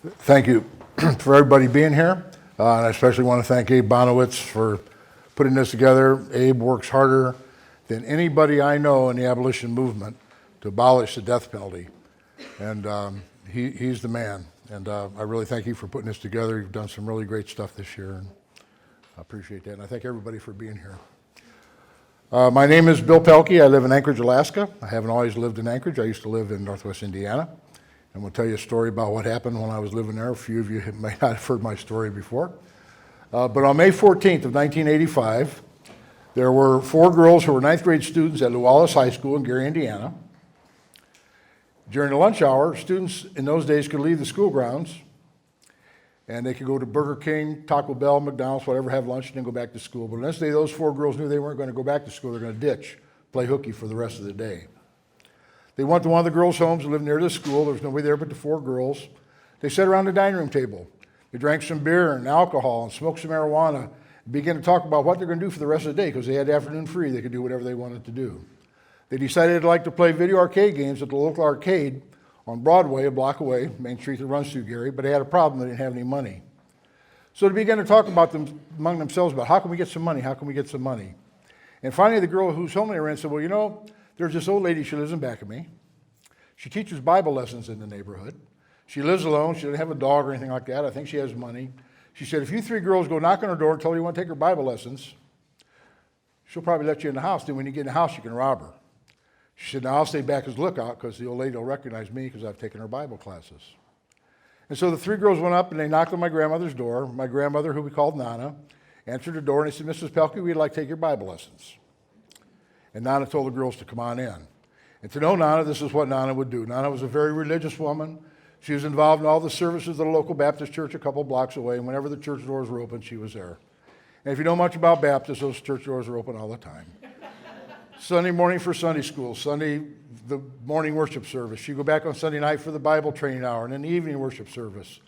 Thank you for everybody being here. And I especially want to thank Abe Bonowitz for putting this together. Abe works harder than anybody I know in the abolition movement to abolish the death penalty. And he's the man. And I really thank you for putting this together. You've done some really great stuff this year, and I appreciate that. And I thank everybody for being here. My name is Bill Pelke. I live in Anchorage, Alaska. I haven't always lived in Anchorage. I used to live in Northwest Indiana. I'm going to tell you a story about what happened when I was living there. A few of you may not have heard my story before. But on May 14th of 1985, there were 4 girls who were 9th grade students at Wallace High School in Gary, Indiana. During the lunch hour, students in those days could leave the school grounds and they could go to Burger King, Taco Bell, McDonald's, whatever, have lunch, and then go back to school. But on this day, those 4 girls knew they weren't going to go back to school. They're going to ditch, play hooky for the rest of the day. They went to one of the girls' homes that lived near the school. There was nobody there but the 4 girls. They sat around the dining room table. They drank some beer and alcohol and smoked some marijuana and began to talk about what they're going to do for the rest of the day because they had the afternoon free. They could do whatever they wanted to do. They decided they'd like to play video arcade games at the local arcade on Broadway, a block away, Main Street that runs through Gary, but they had a problem. They didn't have any money. So they began to talk about them among themselves about how can we get some money? How can we get some money? And finally, the girl whose home they were in said, well, you know, there's this old lady, she lives in back of me. She teaches Bible lessons in the neighborhood. She lives alone. She doesn't have a dog or anything like that. I think she has money. She said, if you 3 girls go knock on her door and tell her you want to take her Bible lessons, she'll probably let you in the house. Then when you get in the house, you can rob her. She said, now I'll stay back as lookout because the old lady will recognize me because I've taken her Bible classes. And so the 3 girls went up and they knocked on my grandmother's door. My grandmother, who we called Nana, answered the door and they said, Mrs. Pelke, we'd like to take your Bible lessons. And Nana told the girls to come on in. And to know Nana, this is what Nana would do. Nana was a very religious woman. She was involved in all the services at a local Baptist church a couple blocks away, and whenever the church doors were open, she was there. And if you know much about Baptists, those church doors are open all the time. Sunday morning for Sunday school, Sunday, the morning worship service. She'd go back on Sunday night for the Bible training hour, and then the evening worship service.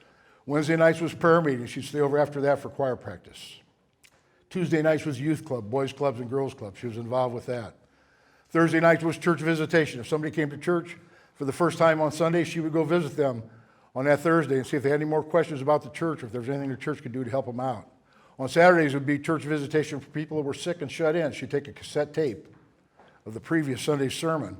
Wednesday nights was prayer meeting. She'd stay over after that for choir practice. Tuesday nights was youth club, boys clubs and girls clubs. She was involved with that. Thursday night was church visitation. If somebody came to church for the first time on Sunday, she would go visit them on that Thursday and see if they had any more questions about the church or if there was anything the church could do to help them out. On Saturdays would be church visitation for people who were sick and shut in. She'd take a cassette tape of the previous Sunday's sermon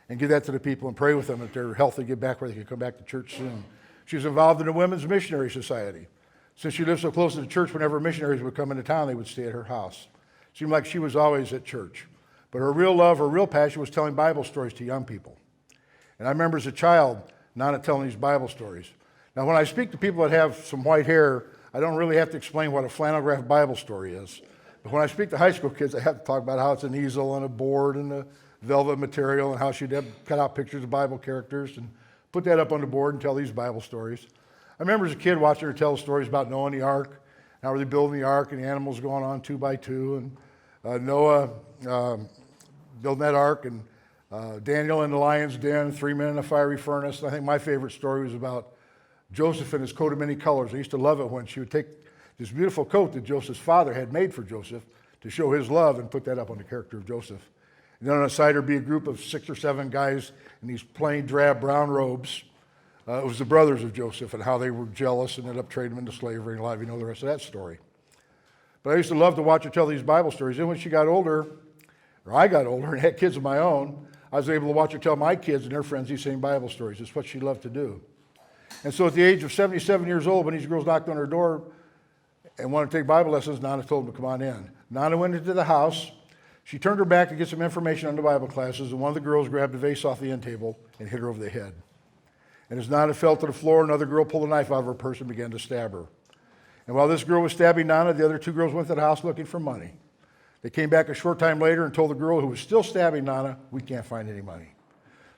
and give that to the people and pray with them that they're healthy, get back where they could come back to church soon. She was involved in the Women's Missionary Society. Since she lived so close to the church, whenever missionaries would come into town, they would stay at her house. Seemed like she was always at church. But her real love, her real passion was telling Bible stories to young people. And I remember as a child, Nana telling these Bible stories. Now, when I speak to people that have some white hair, I don't really have to explain what a flannel graph Bible story is. But when I speak to high school kids, I have to talk about how it's an easel and a board and the velvet material and how she'd have cut out pictures of Bible characters and put that up on the board and tell these Bible stories. I remember as a kid watching her tell stories about Noah and the ark, how were they building the ark and the animals going on 2 by 2, and Noah building that ark, and Daniel in the lion's den, 3 men in a fiery furnace. I think my favorite story was about Joseph and his coat of many colors. I used to love it when she would take this beautiful coat that Joseph's father had made for Joseph to show his love and put that up on the character of Joseph. And then on the side would be a group of 6 or 7 guys in these plain drab brown robes. It was the brothers of Joseph and how they were jealous and ended up trading him into slavery, and a lot of you know the rest of that story. But I used to love to watch her tell these Bible stories. Then when she got older, or I got older and had kids of my own, I was able to watch her tell my kids and their friends these same Bible stories. It's what she loved to do. And so at the age of 77 years old, when these girls knocked on her door and wanted to take Bible lessons, Nana told them to come on in. Nana went into the house. She turned her back to get some information on the Bible classes, and one of the girls grabbed a vase off the end table and hit her over the head. And as Nana fell to the floor, another girl pulled a knife out of her purse and began to stab her. And while this girl was stabbing Nana, the other 2 girls went to the house looking for money. They came back a short time later and told the girl who was still stabbing Nana, we can't find any money.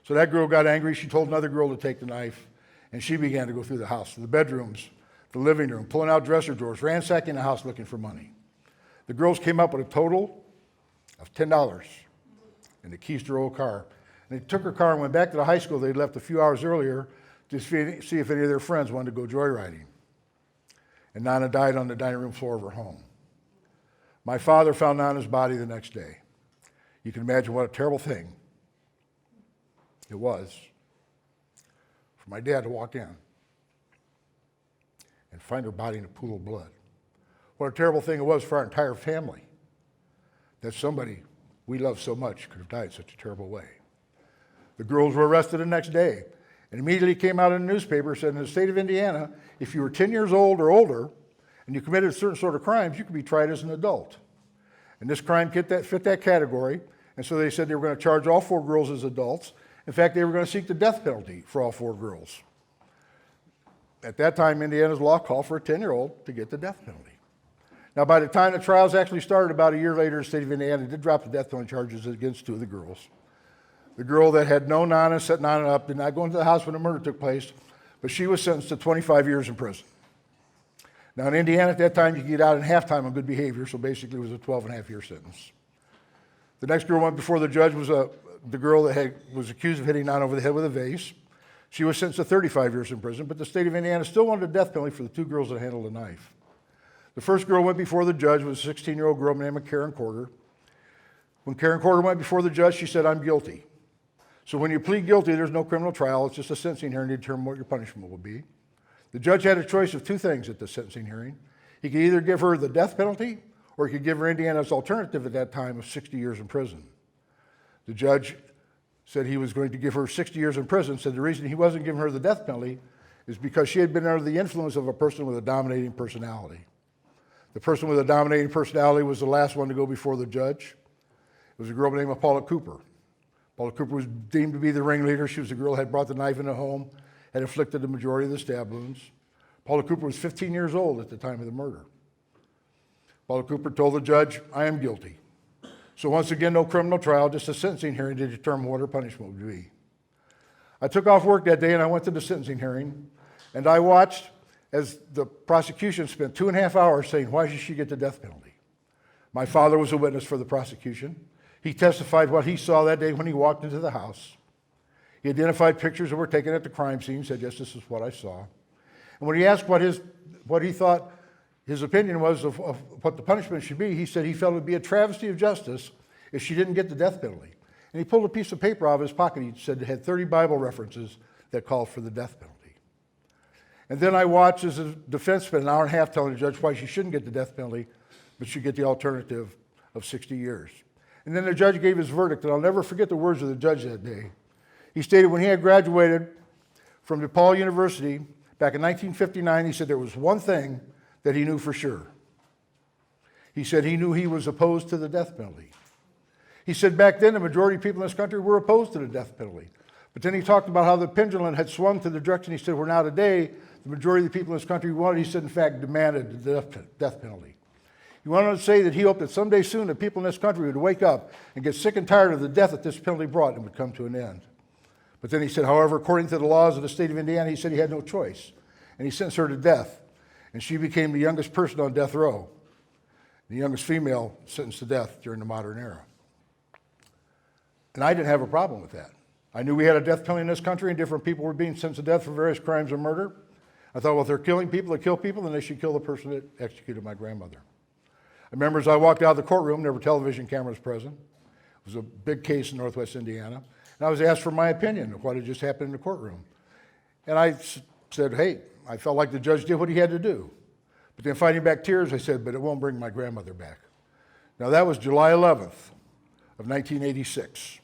So that girl got angry. She told another girl to take the knife, and she began to go through the house, the bedrooms, the living room, pulling out dresser drawers, ransacking the house looking for money. The girls came up with a total of $10 and the keys to her old car. And they took her car and went back to the high school they'd left a few hours earlier to see if any of their friends wanted to go joyriding. And Nana died on the dining room floor of her home. My father found Nana's body the next day. You can imagine what a terrible thing it was for my dad to walk in and find her body in a pool of blood. What a terrible thing it was for our entire family that somebody we love so much could have died such a terrible way. The girls were arrested the next day and immediately came out in the newspaper said in the state of Indiana, if you were 10 years old or older and you committed a certain sort of crimes, you could be tried as an adult. And this crime fit that category, and so they said they were going to charge all 4 girls as adults. In fact, they were going to seek the death penalty for all 4 girls. At that time, Indiana's law called for a 10-year-old to get the death penalty. Now, by the time the trials actually started, about a year later, the state of Indiana did drop the death penalty charges against 2 of the girls. The girl that had known Nana, set Nana up, did not go into the house when the murder took place, but she was sentenced to 25 years in prison. Now, in Indiana at that time, you could get out in half-time on good behavior, so basically it was a 12-and-a-half-year sentence. The next girl went before the judge was the girl that was accused of hitting Nana over the head with a vase. She was sentenced to 35 years in prison, but the state of Indiana still wanted a death penalty for the 2 girls that handled a knife. The first girl went before the judge was a 16-year-old girl named Karen Corder. When Karen Corder went before the judge, she said, I'm guilty. So when you plead guilty, there's no criminal trial. It's just a sentencing hearing to determine what your punishment will be. The judge had a choice of 2 things at the sentencing hearing. He could either give her the death penalty, or he could give her Indiana's alternative at that time of 60 years in prison. The judge said he was going to give her 60 years in prison, said the reason he wasn't giving her the death penalty is because she had been under the influence of a person with a dominating personality. The person with a dominating personality was the last one to go before the judge. It was a girl by the name of Paula Cooper. Paula Cooper was deemed to be the ringleader. She was the girl who had brought the knife into the home, had inflicted the majority of the stab wounds. Paula Cooper was 15 years old at the time of the murder. Paula Cooper told the judge, I am guilty. So once again, no criminal trial, just a sentencing hearing to determine what her punishment would be. I took off work that day and I went to the sentencing hearing, and I watched as the prosecution spent 2.5 hours saying, why should she get the death penalty? My father was a witness for the prosecution. He testified what he saw that day when he walked into the house. He identified pictures that were taken at the crime scene, said, yes, this is what I saw. And when he asked what he thought his opinion was of what the punishment should be, he said he felt it would be a travesty of justice if she didn't get the death penalty. And he pulled a piece of paper out of his pocket. He said it had 30 Bible references that called for the death penalty. And then I watched as the defense spent an hour and a half telling the judge why she shouldn't get the death penalty, but should get the alternative of 60 years. And then the judge gave his verdict, and I'll never forget the words of the judge that day. He stated when he had graduated from DePaul University back in 1959, he said there was one thing that he knew for sure. He said he knew he was opposed to the death penalty. He said back then the majority of people in this country were opposed to the death penalty. But then he talked about how the pendulum had swung to the direction, he said, where now today, the majority of the people in this country wanted, he said, in fact, demanded the death penalty. He went on to say that he hoped that someday soon the people in this country would wake up and get sick and tired of the death that this penalty brought and would come to an end. But then he said, however, according to the laws of the state of Indiana, he said he had no choice. And he sentenced her to death. And she became the youngest person on death row, the youngest female sentenced to death during the modern era. And I didn't have a problem with that. I knew we had a death penalty in this country and different people were being sentenced to death for various crimes of murder. I thought, well, if they're killing people that kill people, then they should kill the person that executed my grandmother. I remember as I walked out of the courtroom, there were television cameras present. It was a big case in Northwest Indiana. And I was asked for my opinion of what had just happened in the courtroom. And I said, hey, I felt like the judge did what he had to do. But then fighting back tears, I said, but it won't bring my grandmother back. Now that was July 11th of 1986.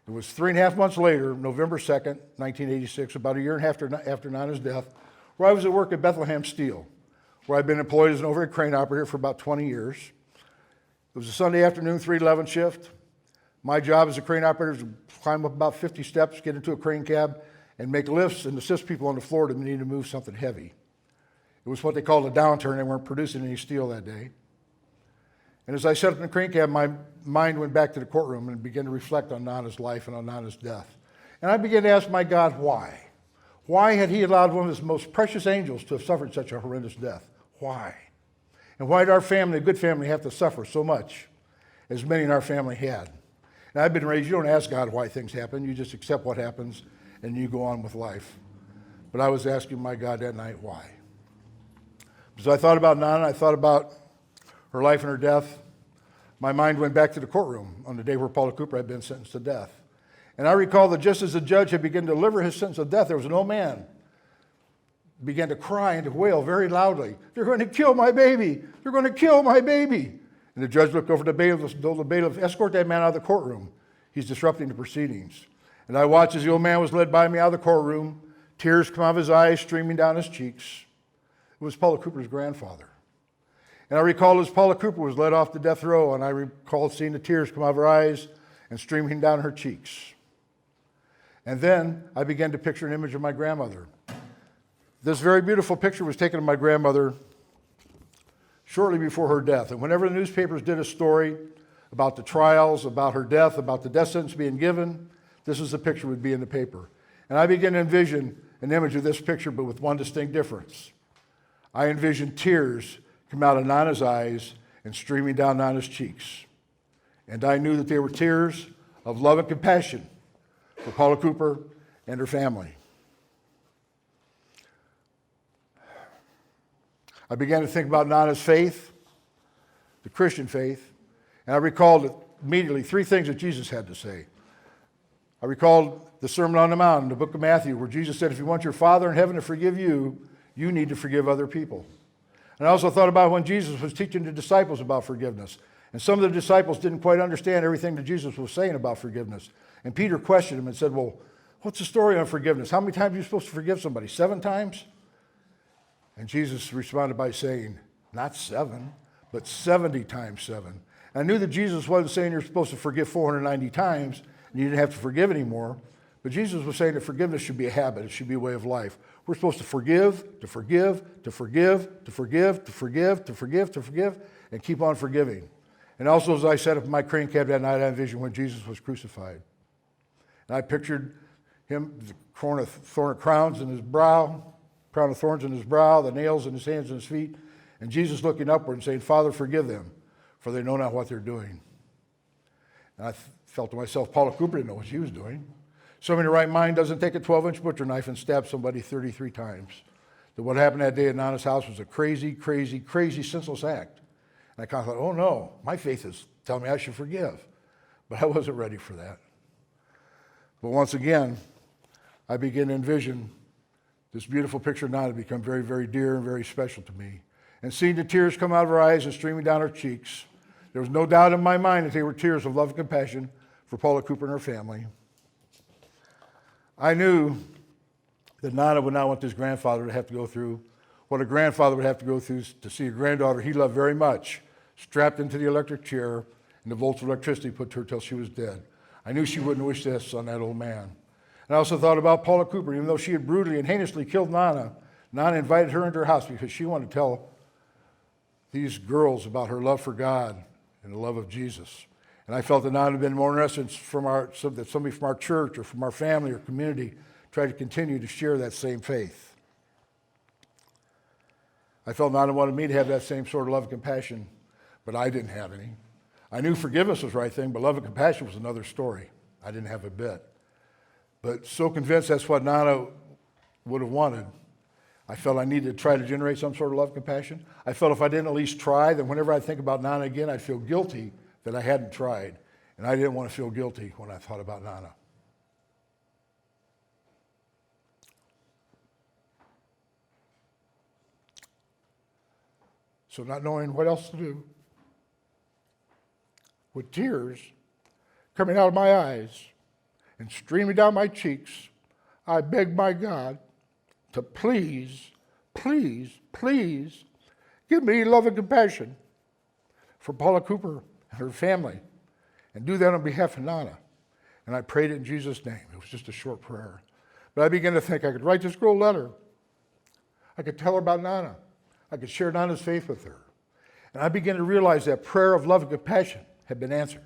It was 3.5 months later, November 2nd, 1986, about a year and a half after Nana's death, where I was at work at Bethlehem Steel, where I'd been employed as an overhead crane operator for about 20 years. It was a Sunday afternoon, 3-11 shift. My job as a crane operator was to climb up about 50 steps, get into a crane cab, and make lifts and assist people on the floor to need to move something heavy. It was what they called a downturn. They weren't producing any steel that day. And as I sat in the crane cab, my mind went back to the courtroom and began to reflect on Nana's life and on Nana's death. And I began to ask my God, why? Why had he allowed one of his most precious angels to have suffered such a horrendous death? Why? And why did our family, a good family, have to suffer so much as many in our family had? And I've been raised, you don't ask God why things happen, you just accept what happens and you go on with life. But I was asking my God that night, why? As I thought about Nana, I thought about her life and her death. My mind went back to the courtroom on the day where Paula Cooper had been sentenced to death. And I recall that just as the judge had begun to deliver his sentence of death, there was an old man began to cry and to wail very loudly, "They're going to kill my baby! They're going to kill my baby!" And the judge looked over to the bailiff, told the bailiff, "Escort that man out of the courtroom. He's disrupting the proceedings." And I watched as the old man was led by me out of the courtroom, tears come out of his eyes, streaming down his cheeks. It was Paula Cooper's grandfather. And I recall as Paula Cooper was led off to death row, and I recall seeing the tears come out of her eyes and streaming down her cheeks. And then I began to picture an image of my grandmother. This very beautiful picture was taken of my grandmother shortly before her death. And whenever the newspapers did a story about the trials, about her death, about the death sentence being given, this is the picture would be in the paper. And I began to envision an image of this picture, but with one distinct difference. I envisioned tears come out of Nana's eyes and streaming down Nana's cheeks. And I knew that they were tears of love and compassion for Paula Cooper and her family. I began to think about Nana's faith, the Christian faith, and I recalled immediately three things that Jesus had to say. I recalled the Sermon on the Mount in the book of Matthew, where Jesus said, if you want your Father in heaven to forgive you, you need to forgive other people. And I also thought about when Jesus was teaching the disciples about forgiveness. And some of the disciples didn't quite understand everything that Jesus was saying about forgiveness. And Peter questioned him and said, well, what's the story on forgiveness? How many times are you supposed to forgive somebody? 7 times? And Jesus responded by saying, not 7, but 70 times 7. And I knew that Jesus wasn't saying you're supposed to forgive 490 times and you didn't have to forgive anymore. But Jesus was saying that forgiveness should be a habit. It should be a way of life. We're supposed to forgive, to forgive, to forgive, to forgive, to forgive, to forgive, to forgive, and keep on forgiving. And also, as I sat up in my crane cab that night, I envisioned when Jesus was crucified. And I pictured him, the crown of crowns in his brow, crown of thorns in his brow, the nails in his hands and his feet, and Jesus looking upward and saying, Father, forgive them, for they know not what they're doing. And I felt to myself, Paula Cooper didn't know what she was doing. Somebody in the right mind doesn't take a 12-inch butcher knife and stab somebody 33 times. That what happened that day at Nana's house was a crazy, crazy, crazy, senseless act. And I kind of thought, oh no, my faith is telling me I should forgive. But I wasn't ready for that. But once again, I began to envision this beautiful picture of Nana become very, very dear and very special to me. And seeing the tears come out of her eyes and streaming down her cheeks, there was no doubt in my mind that they were tears of love and compassion for Paula Cooper and her family. I knew that Nana would not want this grandfather to have to go through what a grandfather would have to go through to see a granddaughter he loved very much strapped into the electric chair and the volts of electricity put to her till she was dead. I knew she wouldn't wish this on that old man. And I also thought about Paula Cooper. Even though she had brutally and heinously killed Nana, Nana invited her into her house because she wanted to tell these girls about her love for God and the love of Jesus. And I felt that Nana had been more interested that somebody from our church or from our family or community tried to continue to share that same faith. I felt Nana wanted me to have that same sort of love and compassion, but I didn't have any. I knew forgiveness was the right thing, but love and compassion was another story. I didn't have a bit. But so convinced that's what Nana would have wanted, I felt I needed to try to generate some sort of love and compassion. I felt if I didn't at least try, then whenever I think about Nana again, I'd feel guilty that I hadn't tried. And I didn't want to feel guilty when I thought about Nana. So not knowing what else to do, with tears coming out of my eyes and streaming down my cheeks, I begged my God to please, please, please give me love and compassion for Paula Cooper and her family, and do that on behalf of Nana. And I prayed it in Jesus' name. It was just a short prayer. But I began to think I could write this girl a letter. I could tell her about Nana. I could share Nana's faith with her. And I began to realize that prayer of love and compassion had been answered,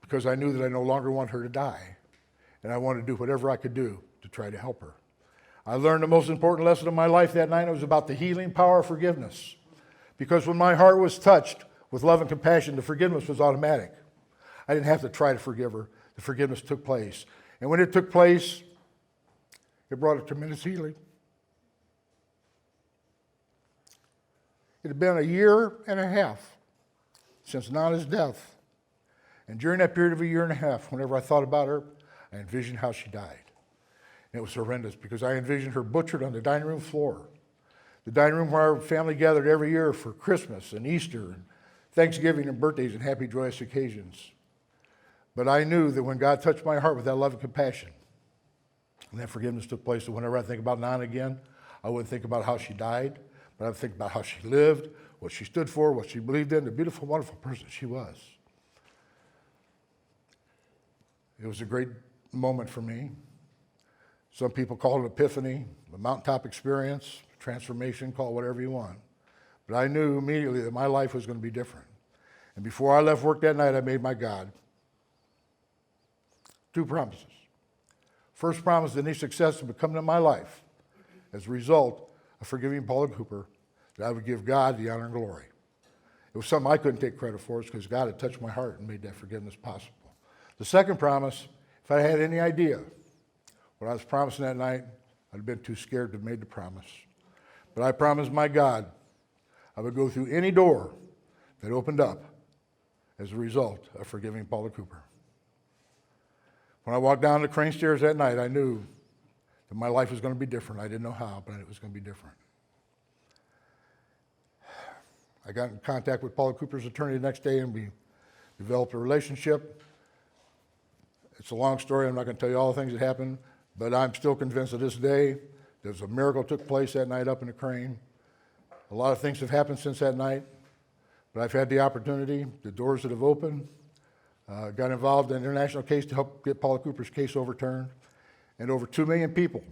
because I knew that I no longer wanted her to die, and I wanted to do whatever I could do to try to help her. I learned the most important lesson of my life that night. It was about the healing power of forgiveness. Because when my heart was touched with love and compassion, the forgiveness was automatic. I didn't have to try to forgive her. The forgiveness took place. And when it took place, it brought a tremendous healing. It had been 1.5 years since Nana's death. And during that period of 1.5 years, whenever I thought about her, I envisioned how she died. And it was horrendous because I envisioned her butchered on the dining room floor. The dining room where our family gathered every year for Christmas and Easter and Thanksgiving and birthdays and happy, joyous occasions. But I knew that when God touched my heart with that love and compassion, and that forgiveness took place, that whenever I think about Nana again, I wouldn't think about how she died, but I would think about how she lived, what she stood for, what she believed in, the beautiful, wonderful person she was. It was a great moment for me. Some people call it epiphany, a mountaintop experience, transformation, call it whatever you want. But I knew immediately that my life was going to be different. And before I left work that night, I made my God 2 promises. First promise that any success that would come into my life as a result of forgiving Paula Cooper, that I would give God the honor and glory. It was something I couldn't take credit for, because God had touched my heart and made that forgiveness possible. The second promise, if I had any idea what I was promising that night, I'd have been too scared to have made the promise. But I promised my God I would go through any door that opened up as a result of forgiving Paula Cooper. When I walked down the crane stairs that night, I knew that my life was going to be different. I didn't know how, but it was going to be different. I got in contact with Paula Cooper's attorney the next day, and we developed a relationship. It's a long story. I'm not going to tell you all the things that happened, but I'm still convinced to this day there's a miracle took place that night up in the crane. A lot of things have happened since that night, but I've had the opportunity, the doors that have opened, got involved in an international case to help get Paula Cooper's case overturned, and over 2 million people,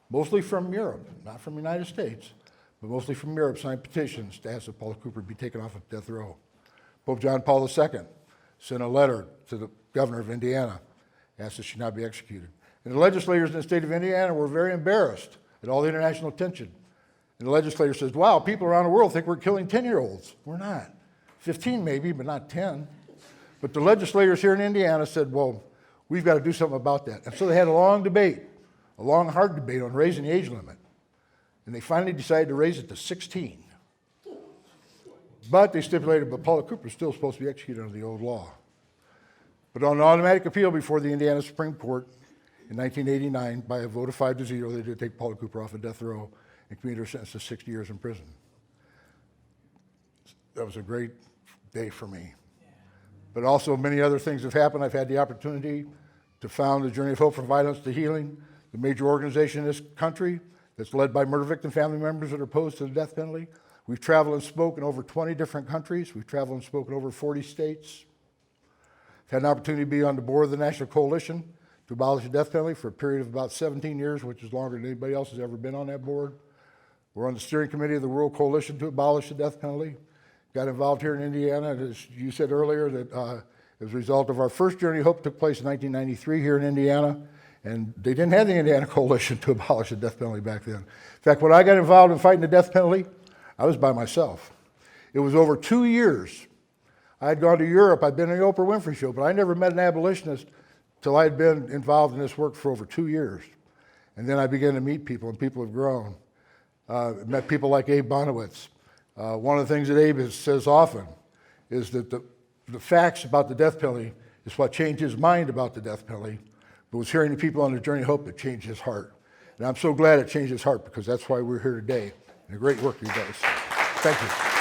mostly from Europe, not from the United States, but mostly from Europe, signed petitions to ask that Paula Cooper be taken off of death row. Pope John Paul II sent a letter to the governor of Indiana, asked that she not be executed. And the legislators in the state of Indiana were very embarrassed at all the international attention. And the legislator says, wow, people around the world think we're killing 10-year-olds. We're not. 15 maybe, but not 10. But the legislators here in Indiana said, well, we've got to do something about that. And so they had a long debate, a long, hard debate on raising the age limit. And they finally decided to raise it to 16. But they stipulated, but Paula Cooper is still supposed to be executed under the old law. But on an automatic appeal before the Indiana Supreme Court in 1989, by a vote of 5-0, they did take Paula Cooper off of death row and commuted her sentence to 60 years in prison. That was a great day for me. But also many other things have happened. I've had the opportunity to found the Journey of Hope for Violence to Healing, the major organization in this country that's led by murder victim family members that are opposed to the death penalty. We've traveled and spoken in over 20 different countries. We've traveled and spoken in over 40 states. I've had an opportunity to be on the board of the National Coalition to abolish the death penalty for a period of about 17 years, which is longer than anybody else has ever been on that board. We're on the steering committee of the World Coalition to abolish the death penalty. Got involved here in Indiana, as you said earlier, that as a result of our first Journey of Hope took place in 1993 here in Indiana, and they didn't have the Indiana Coalition to abolish the death penalty back then. In fact, when I got involved in fighting the death penalty, I was by myself. It was over 2 years. I had gone to Europe, I'd been on the Oprah Winfrey Show, but I never met an abolitionist till I had been involved in this work for over 2 years. And then I began to meet people, and people have grown. Met people like Abe Bonowitz. One of the things that Abe says often is that the facts about the death penalty is what changed his mind about the death penalty, but it was hearing the people on the Journey of Hope that changed his heart. And I'm so glad it changed his heart, because that's why we're here today, and the great work he does. Thank you.